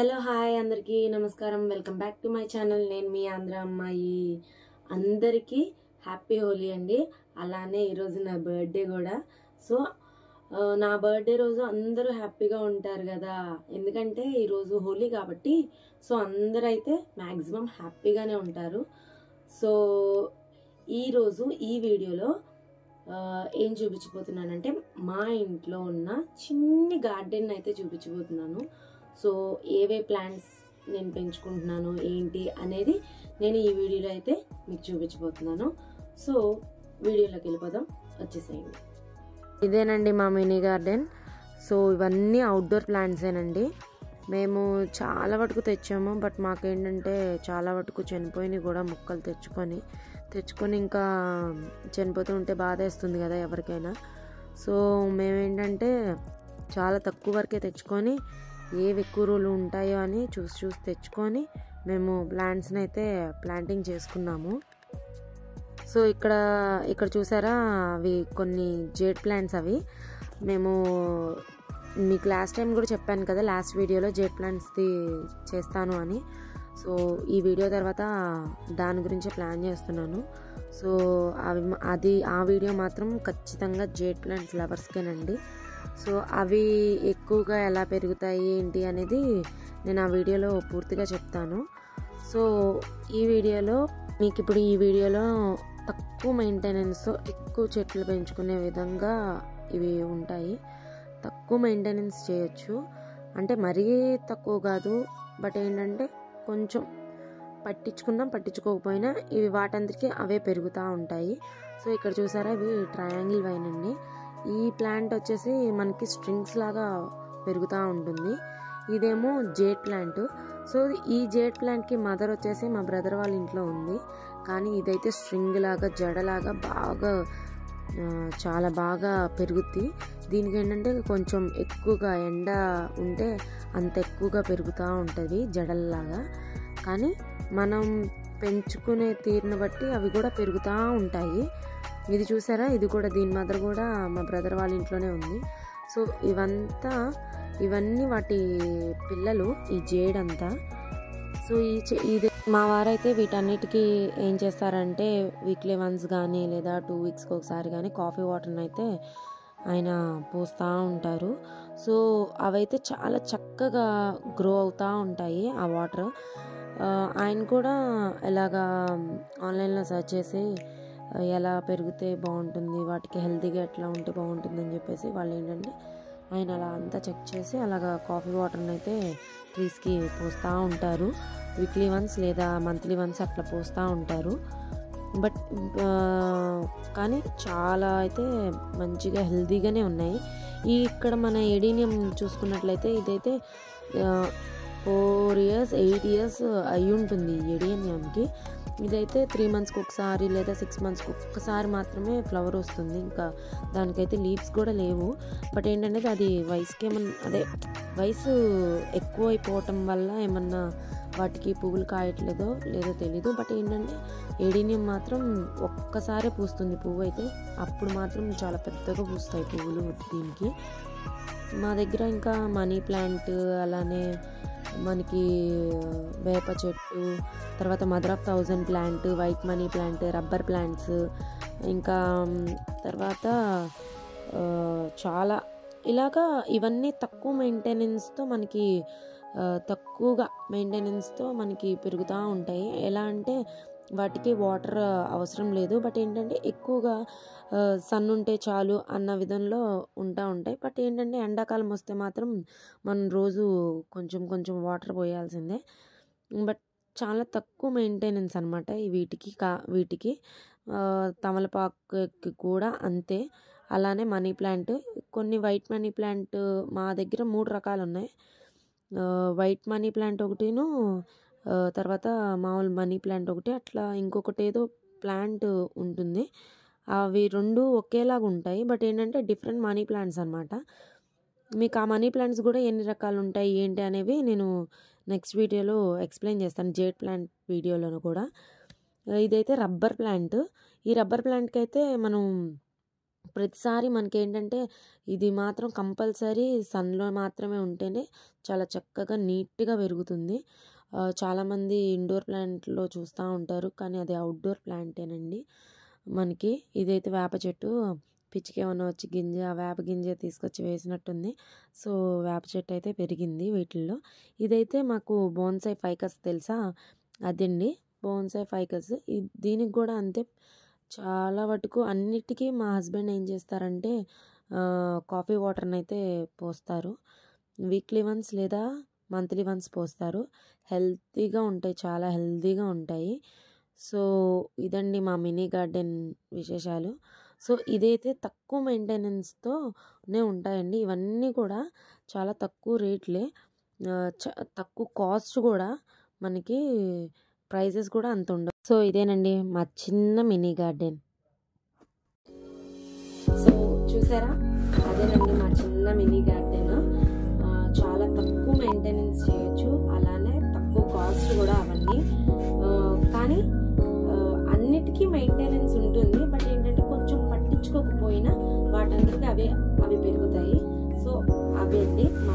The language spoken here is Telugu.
హలో హాయ్ అందరికీ నమస్కారం. Welcome back to my channel. నేను మీ ఆంధ్ర అమ్మాయి. అందరికీ హ్యాపీ హోలీ అండి. అలానే ఈరోజు నా బర్త్డే కూడా. సో నా బర్త్డే రోజు అందరూ హ్యాపీగా ఉంటారు కదా, ఎందుకంటే ఈరోజు హోలీ కాబట్టి. సో అందరూ అయితే మ్యాక్సిమం హ్యాపీగానే ఉంటారు. సో ఈరోజు ఈ వీడియోలో ఏం చూపించబోతున్నానంటే మా ఇంట్లో ఉన్న చిన్ని గార్డెన్ అయితే చూపించబోతున్నాను. సో ఏవే ప్లాంట్స్ నేను పెంచుకుంటున్నాను ఏంటి అనేది నేను ఈ వీడియోలో అయితే మీకు చూపించబోతున్నాను. సో వీడియోలోకి వెళ్ళిపోదాం, వచ్చేసేయండి. ఇదేనండి మా మినీ గార్డెన్. సో ఇవన్నీ అవుట్డోర్ ప్లాంట్సేనండి. మేము చాలా వరకు తెచ్చాము, బట్ మాకేంటంటే చాలా వరకు చనిపోయినాయి కూడా. ముక్కలు తెచ్చుకొని ఇంకా చనిపోతూ ఉంటే బాధ వేస్తుంది కదా ఎవరికైనా. సో మేమేంటంటే చాలా తక్కువ వరకే తెచ్చుకొని ఏవి ఎక్కువ రోజులు ఉంటాయో అని చూసి తెచ్చుకొని మేము ప్లాంట్స్ని అయితే ప్లాంటింగ్ చేసుకున్నాము. సో ఇక్కడ చూసారా, అవి కొన్ని జేడ్ ప్లాంట్స్. అవి మేము మీకు లాస్ట్ టైం కూడా చెప్పాను కదా, లాస్ట్ వీడియోలో జేడ్ ప్లాంట్స్ది చేస్తాను అని. సో ఈ వీడియో తర్వాత దాని గురించే ప్లాన్ చేస్తున్నాను. సో ఆ వీడియో మాత్రం ఖచ్చితంగా జేడ్ ప్లాంట్స్ లవర్స్కేనండి. సో అవి ఎక్కువగా ఎలా పెరుగుతాయి ఏంటి అనేది నేను ఆ వీడియోలో పూర్తిగా చెప్తాను. సో ఈ వీడియోలో ఈ వీడియోలో తక్కువ మెయింటెనెన్స్తో ఎక్కువ చెట్లు పెంచుకునే విధంగా ఇవి ఉంటాయి. తక్కువ మెయింటెనెన్స్ చేయొచ్చు అంటే మరీ తక్కువ కాదు, బట్ ఏంటంటే కొంచెం పట్టించుకోకపోయినా ఇవి వాటందరికీ అవే పెరుగుతూ ఉంటాయి. సో ఇక్కడ చూసారా, ఇవి ట్రయాంగిల్ వైన్ అండి. ఈ ప్లాంట్ వచ్చేసి మనకి స్ట్రింగ్స్ లాగా పెరుగుతూ ఉంటుంది. ఇదేమో జేడ్ ప్లాంట్. సో ఈ జేడ్ ప్లాంట్కి మదర్ వచ్చేసి మా బ్రదర్ వాళ్ళ ఇంట్లో ఉంది, కానీ ఇదైతే స్ట్రింగ్ లాగా జడలాగా బాగా చాలా బాగా పెరుగుద్ది. దీనికి ఏంటంటే కొంచెం ఎక్కువగా ఎండ ఉంటే అంత ఎక్కువగా పెరుగుతూ ఉంటుంది జడల్లాగా. కానీ మనం పెంచుకునే తీరుని బట్టి అవి కూడా పెరుగుతూ ఉంటాయి. ఇది చూసారా, ఇది కూడా దీని మదర్ కూడా మా బ్రదర్ వాళ్ళ ఇంట్లోనే ఉంది. సో ఇవన్నీ వాటి పిల్లలు, ఈ జేడ్ అంతా. సో ఇది మా వారైతే వీటన్నిటికీ ఏం చేస్తారంటే వీక్లీ వన్స్ కానీ లేదా 2 వీక్స్కి ఒకసారి కానీ కాఫీ వాటర్ని అయితే ఆయన పోస్తూ ఉంటారు. సో అవైతే చాలా చక్కగా గ్రో అవుతూ ఉంటాయి ఆ వాటర్. ఆయన కూడా ఎలాగా ఆన్లైన్లో సెర్చ్ చేసి ఎలా పెరిగితే బాగుంటుంది, వాటికి హెల్తీగా ఎట్లా ఉంటే బాగుంటుంది అని చెప్పేసి వాళ్ళు ఏంటంటే ఆయన అలా అంతా చెక్ చేసి అలాగా కాఫీ వాటర్ని అయితే ట్రీస్కి పోస్తూ ఉంటారు. వీక్లీ వన్స్ లేదా మంత్లీ వన్స్ అట్లా పోస్తూ ఉంటారు. బట్ కానీ చాలా అయితే మంచిగా హెల్తీగానే ఉన్నాయి. ఇక్కడ మన ఎడీనియం చూసుకున్నట్లయితే ఇదైతే 4 years 8 years అయి ఉంటుంది ఎడీనియంకి. ఇదైతే 3 monthsకి ఒకసారి లేదా 6 monthsకి ఒక్కసారి మాత్రమే ఫ్లవర్ వస్తుంది. ఇంకా దానికైతే లీవ్స్ కూడా లేవు. బట్ ఏంటంటే అది వయసు ఎక్కువ అయిపోవటం వల్ల ఏమన్నా వాటికి పువ్వులు కాయట్లేదో లేదో తెలీదు. బట్ ఏంటంటే ఎడీనియం మాత్రం ఒక్కసారే పూస్తుంది పువ్వు అయితే, అప్పుడు మాత్రం చాలా పెద్దగా పూస్తాయి పువ్వులు దీనికి. మా దగ్గర ఇంకా మనీ ప్లాంట్, అలానే మనకి వేప చెట్టు, తర్వాత mother of 1000 plant, white money plant, rubber plants, ఇంకా తర్వాత చాలా ఇలాగా ఇవన్నీ తక్కువ మెయింటెనెన్స్తో మనకి పెరుగుతూ ఉంటాయి. ఎలా అంటే వాటికి వాటర్ అవసరం లేదు, బట్ ఏంటంటే ఎక్కువగా సన్ ఉంటే చాలు అన్న విధంలో ఉంటాయి. బట్ ఏంటంటే ఎండాకాలం వస్తే మాత్రం మనం రోజు కొంచెం వాటర్ పోయాల్సిందే. బట్ చాలా తక్కువ మెయింటెనెన్స్ అనమాట వీటికి. తమలపాకుకి కూడా అంతే. అలానే మనీ ప్లాంట్, కొన్ని వైట్ మనీ ప్లాంట్ మా దగ్గర 3 రకాలు ఉన్నాయి. వైట్ మనీ ప్లాంట్ ఒకటిను, తర్వాత మామూలు మనీ ప్లాంట్ ఒకటి, అట్లా ఇంకొకటి ఏదో ప్లాంట్ ఉంటుంది. అవి 2 ఒకేలాగా ఉంటాయి, బట్ ఏంటంటే డిఫరెంట్ మనీ ప్లాంట్స్ అనమాట. మీకు ఆ మనీ ప్లాంట్స్ కూడా ఎన్ని రకాలు ఉంటాయి ఏంటి అనేవి నేను నెక్స్ట్ వీడియోలో ఎక్స్ప్లెయిన్ చేస్తాను, జేడ్ ప్లాంట్ వీడియోలో కూడా. ఇదైతే రబ్బర్ ప్లాంట్. ఈ రబ్బర్ ప్లాంట్కి అయితే మనం ప్రతిసారి మనకేంటంటే ఇది మాత్రం కంపల్సరీ సన్‌లో మాత్రమే ఉంటేనే చాలా చక్కగా నీట్‌గా పెరుగుతుంది. చాలామంది ఇండోర్ ప్లాంట్‌లో చూస్తా ఉంటారు. కానీ అది అవుట్‌డోర్ ప్లాంటేనండి. మనకి ఇదైతే వేప చెట్టు పిచ్చికేమన్నా వచ్చి వేప గింజ తీసుకొచ్చి వేసినట్టుంది. సో, వేప చెట్టు అయితే పెరిగింది వీటిల్లో. ఇదైతే మాకు బోన్సాయ్ ఫైకస్ తెలుసా? అదండి. Bonsai Ficus. దీనికి కూడా అంతే. చాలా వటుకు అన్నిటికీ మా హస్బెండ్ ఏం చేస్తారంటే కాఫీ వాటర్‌నైతే పోస్తారు. వీక్లీ వన్స్ లేదా మంత్లీ వన్స్ పోస్తారు. హెల్తీగా ఉంటాయి. చాలా హెల్తీగా ఉంటాయి. సో, ఇదండి మా మినీ గార్డెన్ విశేషాలు. సో, ఇదైతే తక్కువ మెయింటెనెన్స్‌తోనే ఉంటాయండి. ఇవన్నీ కూడా చాలా తక్కువ రేట్లే. తక్కువ కాస్ట్ కూడా మనకి ప్రైజెస్ కూడా అంత ఉండవు. సో, ఇదేనండి మా చిన్న మినీ గార్డెన్. సో, చూసారా? అదేనండి మా చిన్న మినీ గార్డెన్. చాలా తక్కువ మెయింటెనెన్స్ చేయొచ్చు. అలానే తక్కువ కాస్ట్ కూడా అవన్నీ. కానీ అన్నిటికీ మెయింటెనెన్స్ ఉంటుంది. బట్ ఏంటంటే కొంచెం పట్టించుకోకపోయినా వాటందరికీ అవి పెరుగుతాయి. సో, అవి అండి మా